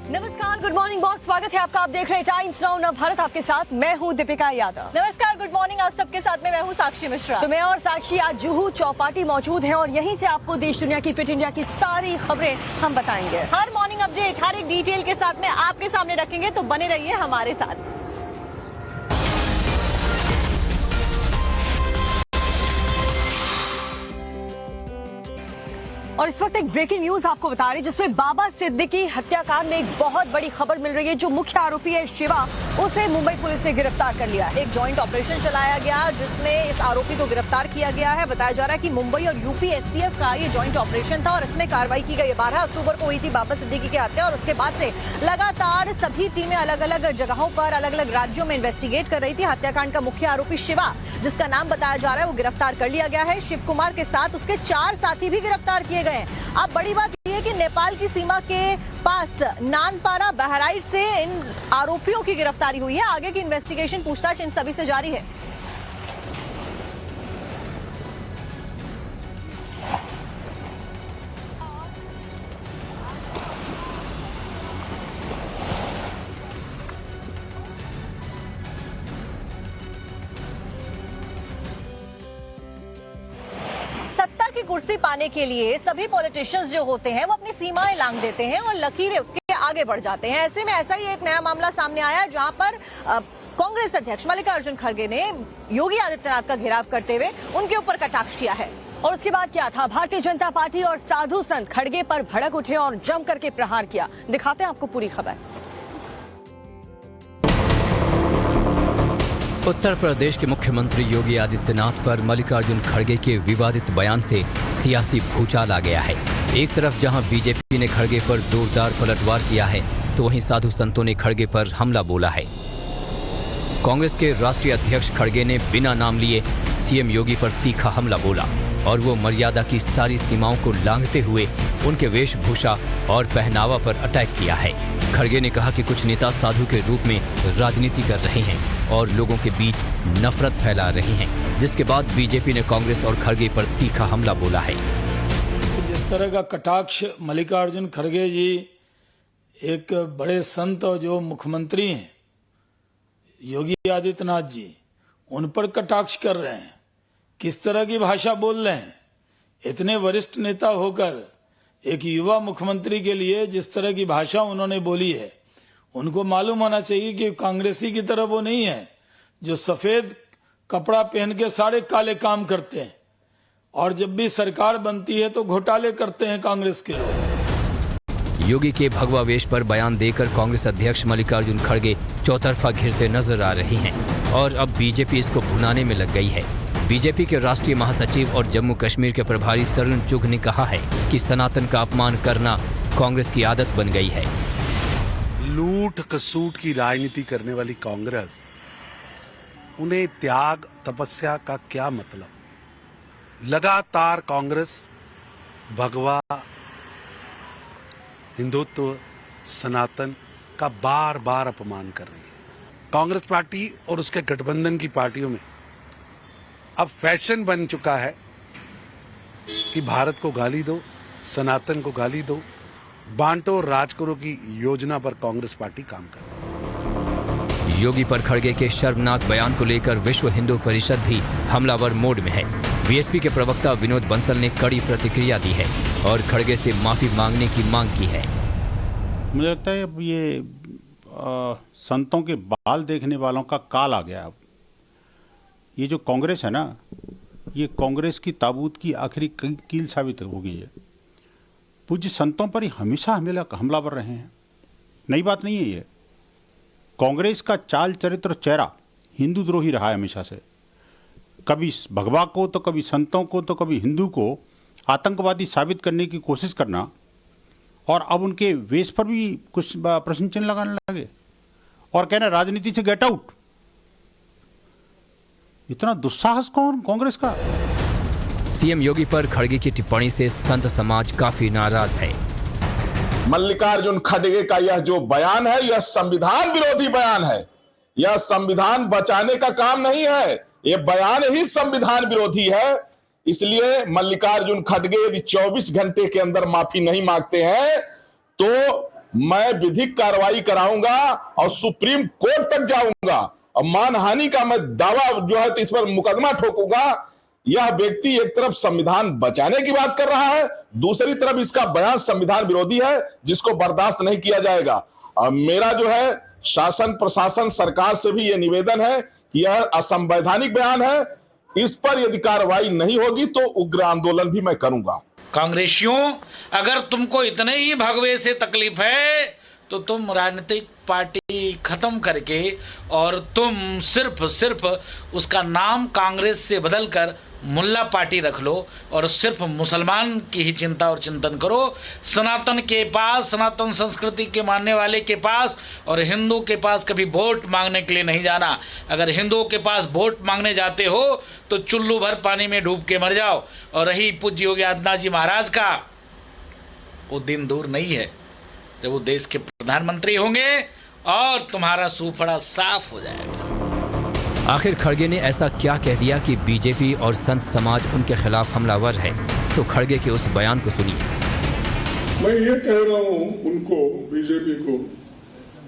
नमस्कार, good morning बहुत स्वागत है आपका। आप देख रहे हैं टाइम्स नाउ नव भारत, आपके साथ मैं हूं दीपिका यादव। नमस्कार, गुड मॉर्निंग आप सबके साथ में मैं हूं साक्षी मिश्रा। तो मैं और साक्षी आज जुहू चौपाटी मौजूद हैं और यहीं से आपको देश दुनिया की फिट इंडिया की सारी खबरें हम बताएंगे। हर मॉर्निंग अपडेट हर एक डिटेल के साथ में आपके सामने रखेंगे, तो बने रहिए हमारे साथ। और इस वक्त एक ब्रेकिंग न्यूज आपको बता रहे हैं जिसमें बाबा सिद्दीकी हत्याकांड में एक बहुत बड़ी खबर मिल रही है। जो मुख्य आरोपी है शिवा, उसे मुंबई पुलिस ने गिरफ्तार कर लिया। एक जॉइंट ऑपरेशन चलाया गया जिसमें इस आरोपी को गिरफ्तार किया गया है। बताया जा रहा है कि मुंबई और यूपी एसटीएफ का ये जॉइंट ऑपरेशन था और इसमें कार्रवाई की गई। 12 अक्टूबर को हुई थी बाबा सिद्दीकी की हत्या और उसके बाद से लगातार सभी टीमें अलग अलग जगहों पर अलग अलग राज्यों में इन्वेस्टिगेट कर रही थी। हत्याकांड का मुख्य आरोपी शिवा, जिसका नाम बताया जा रहा है, वो गिरफ्तार कर लिया गया है। शिव कुमार के साथ उसके 4 साथी भी गिरफ्तार किए गए। अब बड़ी बात यह है कि नेपाल की सीमा के पास नानपारा बहराइच से इन आरोपियों की गिरफ्तारी हुई है। आगे की इन्वेस्टिगेशन पूछताछ इन सभी से जारी है। की कुर्सी पाने के लिए सभी पॉलिटिशियंस जो होते हैं वो अपनी सीमाएं लांघ देते हैं और लकीरें के आगे बढ़ जाते हैं। ऐसे में ऐसा ही एक नया मामला सामने आया है जहां पर कांग्रेस अध्यक्ष मल्लिकार्जुन खड़गे ने योगी आदित्यनाथ का घेराव करते हुए उनके ऊपर कटाक्ष किया है। और उसके बाद क्या था? भारतीय जनता पार्टी और साधु संत खड़गे पर भड़क उठे और जम करके प्रहार किया। दिखाते हैं आपको पूरी खबर। उत्तर प्रदेश के मुख्यमंत्री योगी आदित्यनाथ पर मल्लिकार्जुन खड़गे के विवादित बयान से सियासी भूचाल आ गया है। एक तरफ जहां बीजेपी ने खड़गे पर जोरदार पलटवार किया है, तो वहीं साधु संतों ने खड़गे पर हमला बोला है। कांग्रेस के राष्ट्रीय अध्यक्ष खड़गे ने बिना नाम लिए सीएम योगी पर तीखा हमला बोला और वो मर्यादा की सारी सीमाओं को लांघते हुए उनके वेशभूषा और पहनावा पर अटैक किया है। खड़गे ने कहा कि कुछ नेता साधु के रूप में राजनीति कर रहे हैं और लोगों के बीच नफरत फैला रहे हैं, जिसके बाद बीजेपी ने कांग्रेस और खड़गे पर तीखा हमला बोला है। जिस तरह का कटाक्ष मल्लिकार्जुन खड़गे जी, एक बड़े संत और जो मुख्यमंत्री हैं योगी आदित्यनाथ जी, उन पर कटाक्ष कर रहे हैं, किस तरह की भाषा बोल रहे हैं। इतने वरिष्ठ नेता होकर एक युवा मुख्यमंत्री के लिए जिस तरह की भाषा उन्होंने बोली है, उनको मालूम होना चाहिए कि कांग्रेसी की तरह वो नहीं है जो सफेद कपड़ा पहन के सारे काले काम करते हैं और जब भी सरकार बनती है तो घोटाले करते हैं कांग्रेस के लोग। योगी के भगवा वेश पर बयान देकर कांग्रेस अध्यक्ष मल्लिकार्जुन खड़गे चौतरफा घिरते नजर आ रहे हैं और अब बीजेपी इसको भुनाने में लग गई है। बीजेपी के राष्ट्रीय महासचिव और जम्मू कश्मीर के प्रभारी तरुण चुघ ने कहा है कि सनातन का अपमान करना कांग्रेस की आदत बन गई है। लूट खसूट की राजनीति करने वाली कांग्रेस, उन्हें त्याग तपस्या का क्या मतलब? लगातार कांग्रेस भगवा, हिंदुत्व, सनातन का बार बार अपमान कर रही है। कांग्रेस पार्टी और उसके गठबंधन की पार्टियों में अब फैशन बन चुका है कि भारत को गाली दो, सनातन को गाली दो, बांटो और राज करो की योजना पर कांग्रेस पार्टी काम कर रही है। योगी पर खड़गे के शर्मनाक बयान को लेकर विश्व हिंदू परिषद भी हमलावर मोड में है। बीएसपी के प्रवक्ता विनोद बंसल ने कड़ी प्रतिक्रिया दी है और खड़गे से माफी मांगने की मांग की है। मुझे लगता है अब ये संतों के बाल देखने वालों का काल आ गया। अब ये जो कांग्रेस है ना, ये कांग्रेस की ताबूत की आखिरी कील साबित हो गई है। पूज्य संतों पर ही हमेशा हमलावर रहे हैं, नई बात नहीं है ये। कांग्रेस का चाल चरित्र चेहरा हिंदू द्रोही रहा है हमेशा से। कभी भगवा को तो कभी संतों को तो कभी हिंदू को आतंकवादी साबित करने की कोशिश करना, और अब उनके वेश पर भी कुछ प्रश्न चिन्ह लगाने लगे और कहना राजनीति से गेट आउट। इतना दुस्साहस कौन कांग्रेस का? सीएम योगी पर खड़गे की टिप्पणी से संत समाज काफी नाराज है। मल्लिकार्जुन खड़गे का यह जो बयान है, यह संविधान विरोधी बयान है। यह संविधान बचाने का काम नहीं है, यह बयान ही संविधान विरोधी है। इसलिए मल्लिकार्जुन खड़गे यदि 24 घंटे के अंदर माफी नहीं मांगते हैं तो मैं विधिक कार्रवाई कराऊंगा और सुप्रीम कोर्ट तक जाऊंगा और मानहानि का मैं दावा जो है तो इस पर मुकदमा ठोकूंगा। यह व्यक्ति एक तरफ संविधान बचाने की बात कर रहा है, दूसरी तरफ इसका बयान संविधान विरोधी है, जिसको बर्दाश्त नहीं किया जाएगा। और मेरा जो है शासन प्रशासन सरकार से भी यह निवेदन है कि यह असंवैधानिक बयान है, इस पर यदि कार्रवाई नहीं होगी तो उग्र आंदोलन भी मैं करूंगा। कांग्रेसियों, अगर तुमको इतने ही भगवे से तकलीफ है तो तुम राजनीतिक पार्टी खत्म करके और तुम सिर्फ उसका नाम कांग्रेस से बदलकर मुल्ला पार्टी रख लो और सिर्फ मुसलमान की ही चिंता और चिंतन करो। सनातन के पास, सनातन संस्कृति के मानने वाले के पास और हिंदू के पास कभी वोट मांगने के लिए नहीं जाना। अगर हिंदुओं के पास वोट मांगने जाते हो तो चुल्लू भर पानी में डूब के मर जाओ। और रही पूज्य योगी आदित्यनाथ जी महाराज का, वो दिन दूर नहीं है जब वो देश के प्रधानमंत्री होंगे और तुम्हारा सूफड़ा साफ हो जाएगा। आखिर खड़गे ने ऐसा क्या कह दिया कि बीजेपी और संत समाज उनके खिलाफ हमलावर है? तो खड़गे के उस बयान को सुनिए। मैं ये कह रहा हूं उनको, बीजेपी को,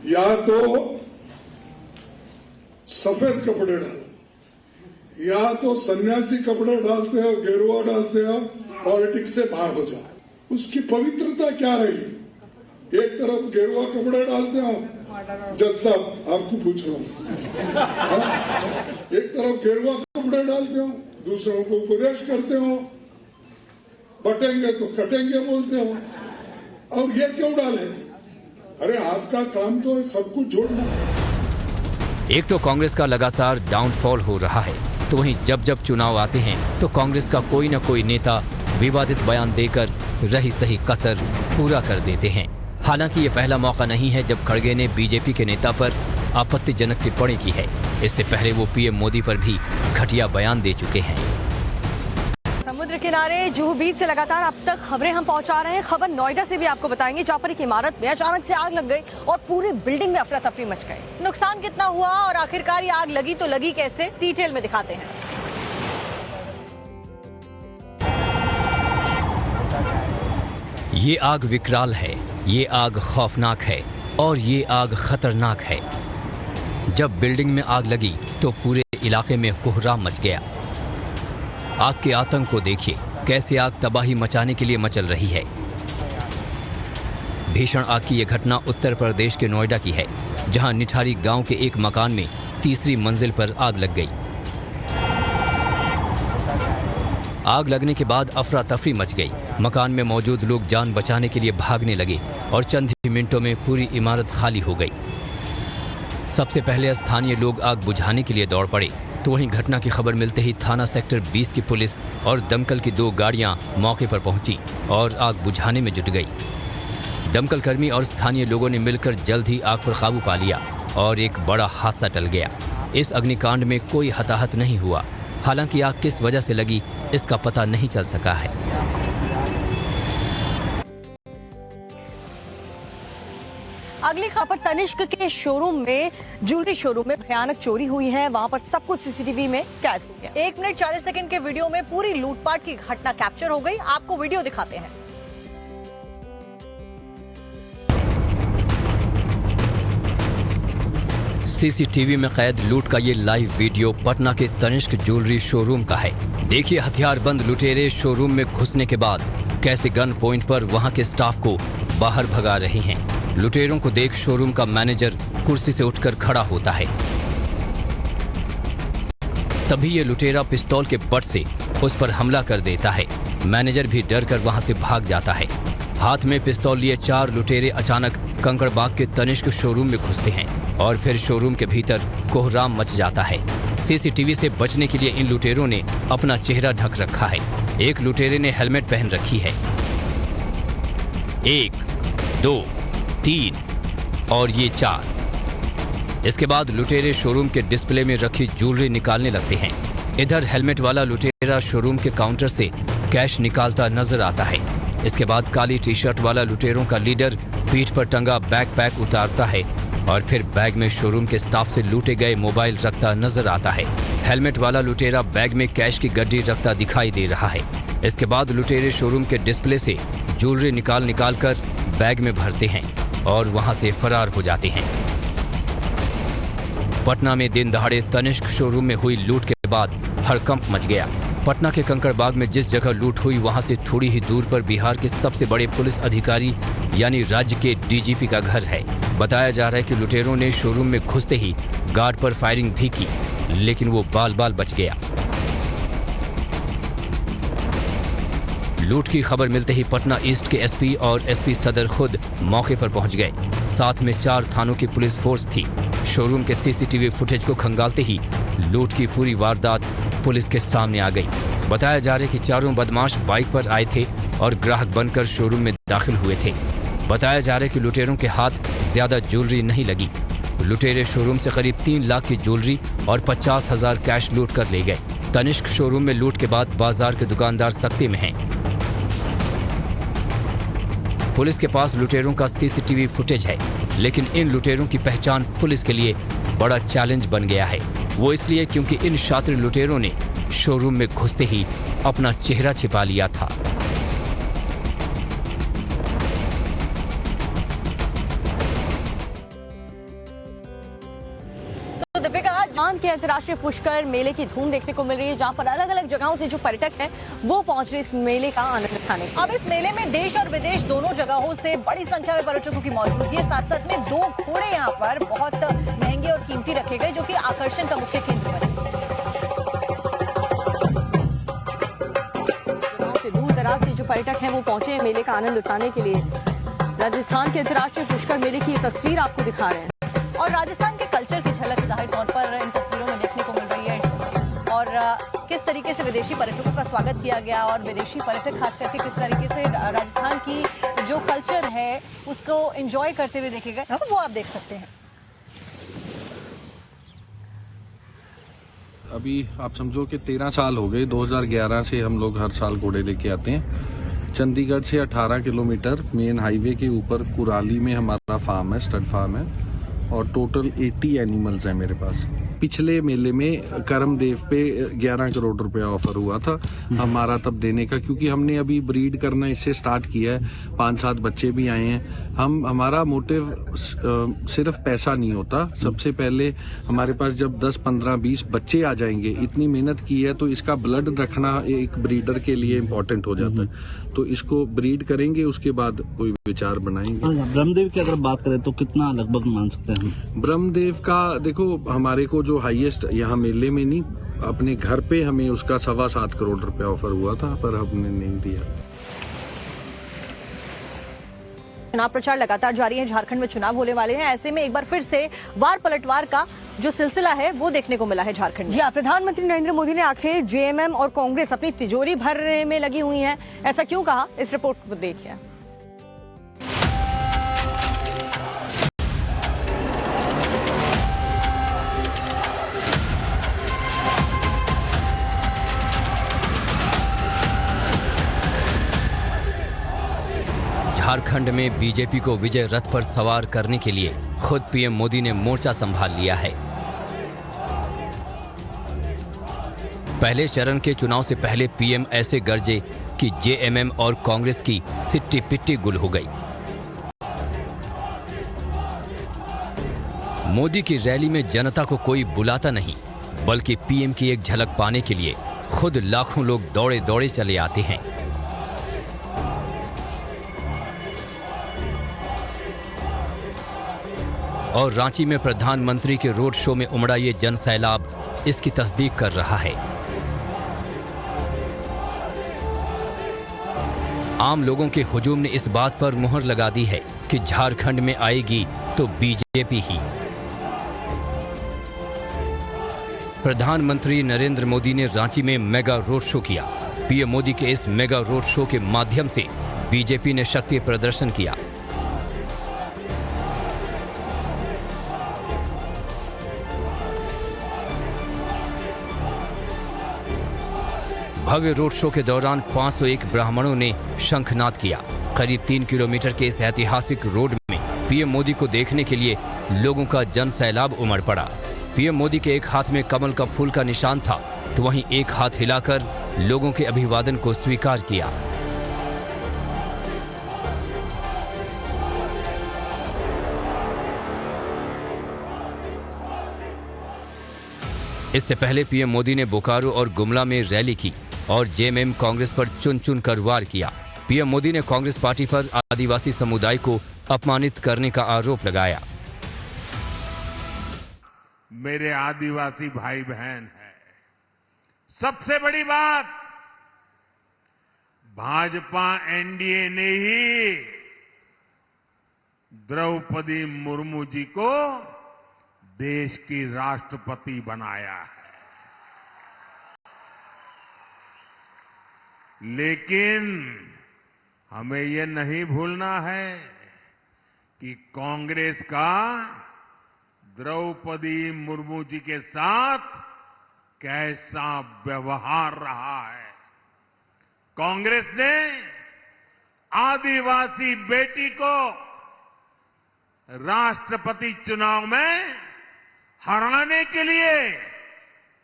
या तो सफेद कपड़े डालो या तो सन्यासी कपड़े डालते हो, गेरुआ डालते हो, पॉलिटिक्स से बाहर हो जाओ। उसकी पवित्रता क्या रही? एक तरफ गेरुआ कपड़े डालते हो, जज साहब आपको पूछ रहा हूं, एक तरफ गेरुआ कपड़े डालते हो, दूसरों को उपदेश करते हो, बटेंगे तो कटेंगे बोलते हो, और ये क्यों डाले? अरे आपका काम तो सब कुछ जोड़ना। एक तो कांग्रेस का लगातार डाउनफॉल हो रहा है, तो वहीं जब जब चुनाव आते हैं तो कांग्रेस का कोई न कोई नेता विवादित बयान देकर रही सही कसर पूरा कर देते हैं। हालांकि ये पहला मौका नहीं है जब खड़गे ने बीजेपी के नेता पर आपत्तिजनक टिप्पणी की है। इससे पहले वो पीएम मोदी पर भी घटिया बयान दे चुके हैं। समुद्र किनारे जुहू बीच से लगातार अब तक खबरें हम पहुंचा रहे हैं। खबर नोएडा से भी आपको बताएंगे, जहां पर एक इमारत में अचानक से आग लग गई और पूरी बिल्डिंग में अफरा तफरी मच गई। नुकसान कितना हुआ और आखिरकार ये आग लगी तो लगी कैसे, डिटेल में दिखाते हैं। ये आग विकराल है, ये आग खौफनाक है और ये आग खतरनाक है। जब बिल्डिंग में आग लगी तो पूरे इलाके में कोहराम मच गया। आग के आतंक को देखिए, कैसे आग तबाही मचाने के लिए मचल रही है। भीषण आग की यह घटना उत्तर प्रदेश के नोएडा की है, जहां निठारी गांव के एक मकान में तीसरी मंजिल पर आग लग गई। आग लगने के बाद अफरा तफरी मच गई। मकान में मौजूद लोग जान बचाने के लिए भागने लगे और चंद ही मिनटों में पूरी इमारत खाली हो गई। सबसे पहले स्थानीय लोग आग बुझाने के लिए दौड़ पड़े, तो वहीं घटना की खबर मिलते ही थाना सेक्टर 20 की पुलिस और दमकल की 2 गाड़ियां मौके पर पहुंची और आग बुझाने में जुट गई। दमकल कर्मी और स्थानीय लोगों ने मिलकर जल्द ही आग पर काबू पा लिया और एक बड़ा हादसा टल गया। इस अग्निकांड में कोई हताहत नहीं हुआ। हालांकि आग किस वजह से लगी इसका पता नहीं चल सका है। अगली खबर, तनिष्क के शोरूम में, ज्वेलरी शोरूम में भयानक चोरी हुई है। वहां पर सब कुछ सीसीटीवी में कैद हो गया। 1 मिनट 40 सेकंड के वीडियो में पूरी लूटपाट की घटना कैप्चर हो गई। आपको वीडियो दिखाते हैं। सीसीटीवी में कैद लूट का ये लाइव वीडियो पटना के तनिष्क ज्वेलरी शोरूम का है। देखिए, हथियारबंद लुटेरे शोरूम में घुसने के बाद कैसे गन पॉइंट पर वहां के स्टाफ को बाहर भगा रहे हैं। लुटेरों को देख शोरूम का मैनेजर कुर्सी से उठकर खड़ा होता है। तभी ये लुटेरा पिस्तौल के बट से उस पर हमला कर देता है। मैनेजर भी डर कर वहां से भाग जाता है। हाथ में पिस्तौल लिए 4 लुटेरे अचानक कंकड़बाग के तनिष्क शोरूम में घुसते हैं और फिर शोरूम के भीतर कोहराम मच जाता है। सीसीटीवी से बचने के लिए इन लुटेरों ने अपना चेहरा ढक रखा है। एक लुटेरे ने हेलमेट पहन रखी है। 1, 2, 3 और ये 4। इसके बाद लुटेरे शोरूम के डिस्प्ले में रखी ज्वेलरी निकालने लगते हैं। इधर हेलमेट वाला लुटेरा शोरूम के काउंटर से कैश निकालता नजर आता है। इसके बाद काली टी शर्ट वाला लुटेरों का लीडर पीठ पर टंगा बैकपैक उतारता है और फिर बैग में शोरूम के स्टाफ से लूटे गए मोबाइल रखता नजर आता है। हेलमेट वाला लुटेरा बैग में कैश की गड्डी रखता दिखाई दे रहा है। इसके बाद लुटेरे शोरूम के डिस्प्ले से ज्वेलरी निकाल कर बैग में भरते हैं। और वहां से फरार हो जाते हैं। पटना में दिन दहाड़े तनिष्क शोरूम में हुई लूट के बाद हड़कंप मच गया। पटना के कंकड़बाग में जिस जगह लूट हुई वहां से थोड़ी ही दूर पर बिहार के सबसे बड़े पुलिस अधिकारी यानी राज्य के डीजीपी का घर है। बताया जा रहा है कि लुटेरों ने शोरूम में घुसते ही गार्ड पर फायरिंग भी की, लेकिन वो बाल बाल बच गया। लूट की खबर मिलते ही पटना ईस्ट के एसपी और एसपी सदर खुद मौके पर पहुंच गए। साथ में 4 थानों की पुलिस फोर्स थी। शोरूम के सीसीटीवी फुटेज को खंगालते ही लूट की पूरी वारदात पुलिस के सामने आ गई। बताया जा रहा है कि चारों बदमाश बाइक पर आए थे और ग्राहक बनकर शोरूम में दाखिल हुए थे। बताया जा रहा है कि लुटेरों के हाथ ज्यादा ज्वेलरी नहीं लगी। लुटेरे शोरूम से करीब 3 लाख की ज्वेलरी और 50,000 कैश लूट कर ले गए। तनिष्क शोरूम में लूट के बाद बाजार के दुकानदार सख्ते में हैं। पुलिस के पास लुटेरों का सीसीटीवी फुटेज है, लेकिन इन लुटेरों की पहचान पुलिस के लिए बड़ा चैलेंज बन गया है। वो इसलिए क्योंकि इन शातिर लुटेरों ने शोरूम में घुसते ही अपना चेहरा छिपा लिया था। राजस्थान के अंतर्राष्ट्रीय पुष्कर मेले की धूम देखने को मिल रही है, जहां पर अलग अलग जगहों से जो पर्यटक हैं वो पहुंच रहे इस मेले का आनंद उठाने। अब इस मेले में देश और विदेश दोनों जगहों से बड़ी संख्या में पर्यटकों की मौजूदगी है। साथ साथ में 2 घोड़े यहाँ पर बहुत महंगे और कीमती रखे गए, जो कि आकर्षण का मुख्य केंद्र बने। से दूर दराज से जो पर्यटक हैं वो पहुंचे हैं मेले का आनंद उठाने के लिए। राजस्थान के अंतर्राष्ट्रीय पुष्कर मेले की ये तस्वीर आपको दिखा रहे हैं और राजस्थान के कल्चर की झलक जाहिर तौर पर इन तस्वीरों में देखने को मिल रही है। और किस तरीके से विदेशी पर्यटकों का स्वागत किया गया और विदेशी पर्यटक खास करके किस तरीके से राजस्थान की जो कल्चर है उसको एंजॉय करते हुए देखे गए, वो आप देख सकते हैं। अभी आप समझो कि 13 साल हो गए। 2011 से हम लोग हर साल घोड़े लेके आते हैं। चंडीगढ़ से 18 किलोमीटर मेन हाईवे के ऊपर कुराली में हमारा फार्म है, स्टड फार्म है, और टोटल 80 एनिमल्स हैं मेरे पास। पिछले मेले में करमदेव पे 11 करोड़ रुपया ऑफर हुआ था हमारा तब देने का, क्योंकि हमने अभी ब्रीड करना इससे स्टार्ट किया है। 5-7 बच्चे भी आए हैं। हमारा मोटिव सिर्फ पैसा नहीं होता। सबसे पहले हमारे पास जब 10, 15, 20 बच्चे आ जाएंगे, इतनी मेहनत की है तो इसका ब्लड रखना एक ब्रीडर के लिए इम्पोर्टेंट हो जाता है। तो इसको ब्रीड करेंगे, उसके बाद कोई विचार बनाएंगे। ब्रह्मदेव की अगर बात करें तो कितना लगभग मान सकते हैं? ब्रह्मदेव का देखो, हमारे को जो हाईएस्ट यहाँ मेले में नहीं, अपने घर पे हमें उसका 7.25 करोड़ रुपया ऑफर हुआ था, पर हमने नहीं दिया। चुनाव प्रचार लगातार जारी है। झारखंड में चुनाव होने वाले हैं। ऐसे में एक बार फिर से वार पलटवार का जो सिलसिला है वो देखने को मिला है झारखंड में। जी हाँ, प्रधानमंत्री नरेंद्र मोदी ने आखिर जेएमएम और कांग्रेस अपनी तिजोरी भरने में लगी हुई हैं। ऐसा क्यों कहा, इस रिपोर्ट को देखिए। झारखंड में बीजेपी को विजय रथ पर सवार करने के लिए खुद पीएम मोदी ने मोर्चा संभाल लिया है। पहले चरण के चुनाव से पहले पीएम ऐसे गरजे कि जेएमएम और कांग्रेस की सिट्टी पिट्टी गुल हो गई। मोदी की रैली में जनता को कोई बुलाता नहीं, बल्कि पीएम की एक झलक पाने के लिए खुद लाखों लोग दौड़े दौड़े चले आते हैं। और रांची में प्रधानमंत्री के रोड शो में उमड़ा ये जनसैलाब इसकी तस्दीक कर रहा है। आम लोगों के हुजूम ने इस बात पर मुहर लगा दी है कि झारखंड में आएगी तो बीजेपी ही। प्रधानमंत्री नरेंद्र मोदी ने रांची में मेगा रोड शो किया। पीएम मोदी के इस मेगा रोड शो के माध्यम से बीजेपी ने शक्ति प्रदर्शन किया। भव्य रोड शो के दौरान 501 ब्राह्मणों ने शंखनाद किया। करीब 3 किलोमीटर के इस ऐतिहासिक रोड में पीएम मोदी को देखने के लिए लोगों का जनसैलाब उमड़ पड़ा। पीएम मोदी के एक हाथ में कमल का फूल का निशान था, तो वहीं एक हाथ हिलाकर लोगों के अभिवादन को स्वीकार किया। इससे पहले पीएम मोदी ने बोकारो और गुमला में रैली की और जेएमएम कांग्रेस पर चुन चुन कर वार किया। पीएम मोदी ने कांग्रेस पार्टी पर आदिवासी समुदाय को अपमानित करने का आरोप लगाया। मेरे आदिवासी भाई बहन हैं। सबसे बड़ी बात, भाजपा एनडीए ने ही द्रौपदी मुर्मू जी को देश की राष्ट्रपति बनाया है। लेकिन हमें ये नहीं भूलना है कि कांग्रेस का द्रौपदी मुर्मू जी के साथ कैसा व्यवहार रहा है। कांग्रेस ने आदिवासी बेटी को राष्ट्रपति चुनाव में हराने के लिए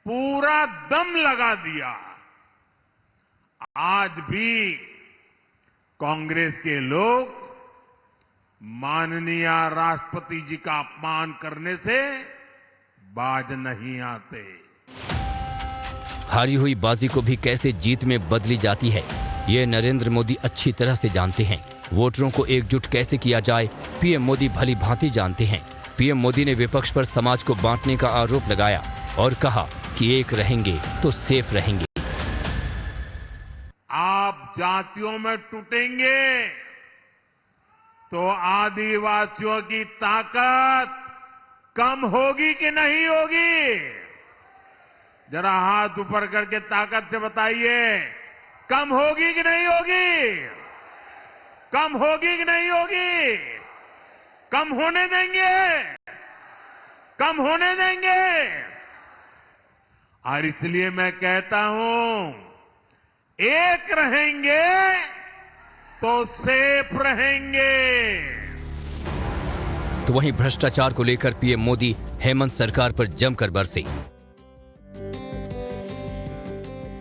पूरा दम लगा दिया। आज भी कांग्रेस के लोग माननीय राष्ट्रपति जी का अपमान करने से बाज नहीं आते। हारी हुई बाजी को भी कैसे जीत में बदली जाती है, ये नरेंद्र मोदी अच्छी तरह से जानते हैं। वोटरों को एकजुट कैसे किया जाए, पीएम मोदी भली भांति जानते हैं। पीएम मोदी ने विपक्ष पर समाज को बांटने का आरोप लगाया और कहा कि एक रहेंगे तो सेफ रहेंगे। आप जातियों में टूटेंगे तो आदिवासियों की ताकत कम होगी कि नहीं होगी? जरा हाथ ऊपर करके ताकत से बताइए, कम होगी कि नहीं होगी? कम होगी कि नहीं होगी? कम होने देंगे? कम होने देंगे? और इसलिए मैं कहता हूं, एक रहेंगे तो सेफ रहेंगे। तो वहीं भ्रष्टाचार को लेकर पीएम मोदी हेमंत सरकार पर जमकर बरसे।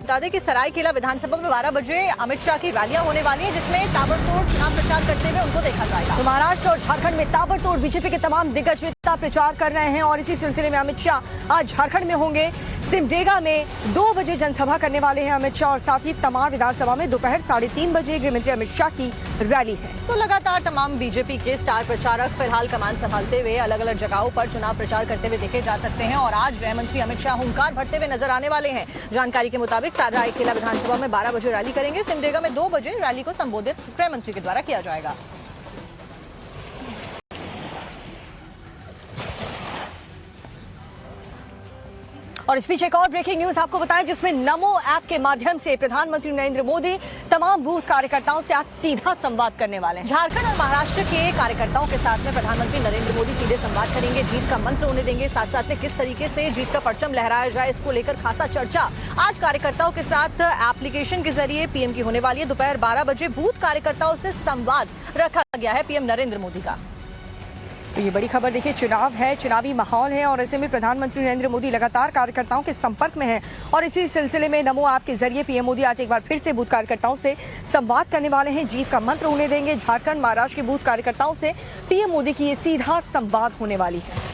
बता दें कि सरायकेला विधानसभा में 12 बजे अमित शाह की रैलियां होने वाली है, जिसमें ताबड़तोड़ चुनाव प्रचार करते हुए उनको देखा जाएगा। तो महाराष्ट्र और झारखंड में ताबड़तोड़ बीजेपी के तमाम दिग्गज नेता प्रचार कर रहे हैं और इसी सिलसिले में अमित शाह आज झारखंड में होंगे। सिमडेगा में 2 बजे जनसभा करने वाले हैं अमित शाह और साथ ही तमाम विधानसभा में दोपहर 3:30 बजे गृहमंत्री अमित शाह की रैली है। तो लगातार तमाम बीजेपी के स्टार प्रचारक फिलहाल कमान संभालते हुए अलग अलग जगहों पर चुनाव प्रचार करते हुए देखे जा सकते हैं और आज गृहमंत्री अमित शाह हुंकार भरते हुए नजर आने वाले हैं। जानकारी के मुताबिक सरायकेला विधानसभा में 12 बजे रैली करेंगे। सिमडेगा में 2 बजे रैली को संबोधित गृहमंत्री के द्वारा किया जाएगा। और इस बीच एक और ब्रेकिंग न्यूज आपको बताएं, जिसमें नमो ऐप के माध्यम से प्रधानमंत्री नरेंद्र मोदी तमाम बूथ कार्यकर्ताओं से आज सीधा संवाद करने वाले हैं। झारखंड और महाराष्ट्र के कार्यकर्ताओं के साथ में प्रधानमंत्री नरेंद्र मोदी सीधे संवाद करेंगे, जीत का मंत्र उन्हें देंगे। साथ साथ में किस तरीके से जीत का परचम लहराया जाए, इसको लेकर खासा चर्चा आज कार्यकर्ताओं के साथ एप्लीकेशन के जरिए पीएम की होने वाली है। दोपहर 12 बजे बूथ कार्यकर्ताओं से संवाद रखा गया है पीएम नरेंद्र मोदी का। तो ये बड़ी खबर देखिए, चुनाव है, चुनावी माहौल है और ऐसे में प्रधानमंत्री नरेंद्र मोदी लगातार कार्यकर्ताओं के संपर्क में हैं और इसी सिलसिले में नमो ऐप के जरिए पीएम मोदी आज एक बार फिर से बूथ कार्यकर्ताओं से संवाद करने वाले हैं। जीत का मंत्र उन्हें देंगे। झारखंड महाराष्ट्र के बूथ कार्यकर्ताओं से पीएम मोदी की ये सीधा संवाद होने वाली है।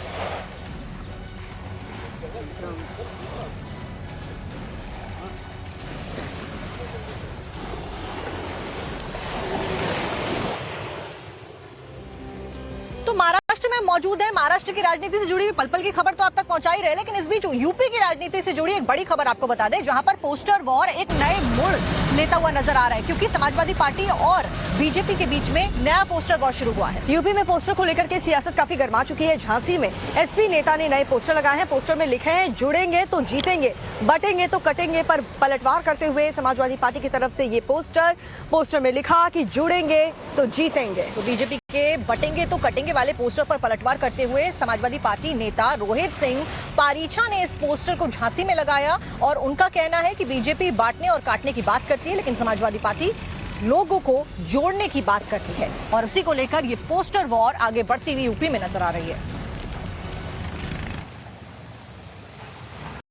तो महाराष्ट्र में मौजूद है, महाराष्ट्र की राजनीति से जुड़ी हुई पल पल की खबर तो आप तक पहुंचा ही रहे, लेकिन इस बीच यूपी की राजनीति से जुड़ी एक बड़ी खबर आपको बता दें, जहां पर पोस्टर वॉर एक नए मोड़ लेता हुआ नजर आ रहा है, क्योंकि समाजवादी पार्टी और बीजेपी के बीच में नया पोस्टर वॉर शुरू हुआ है। यूपी में पोस्टर को लेकर के सियासत काफी गर्मा चुकी है। झांसी में एसपी नेता ने नए पोस्टर लगाए हैं। पोस्टर में लिखे हैं, जुड़ेंगे तो जीतेंगे, बटेंगे तो कटेंगे, पर पलटवार करते हुए समाजवादी पार्टी की तरफ से ये पोस्टर में लिखा कि जुड़ेंगे तो जीतेंगे। तो बीजेपी के बटेंगे तो कटेंगे वाले पोस्टर पर पलटवार करते हुए समाजवादी पार्टी नेता रोहित सिंह पारीछा ने इस पोस्टर को झांसी में लगाया और उनका कहना है कि बीजेपी बांटने और काटने की बात करती है, लेकिन समाजवादी पार्टी लोगों को जोड़ने की बात करती है और उसी को लेकर ये पोस्टर वॉर आगे बढ़ती हुई यूपी में नजर आ रही है।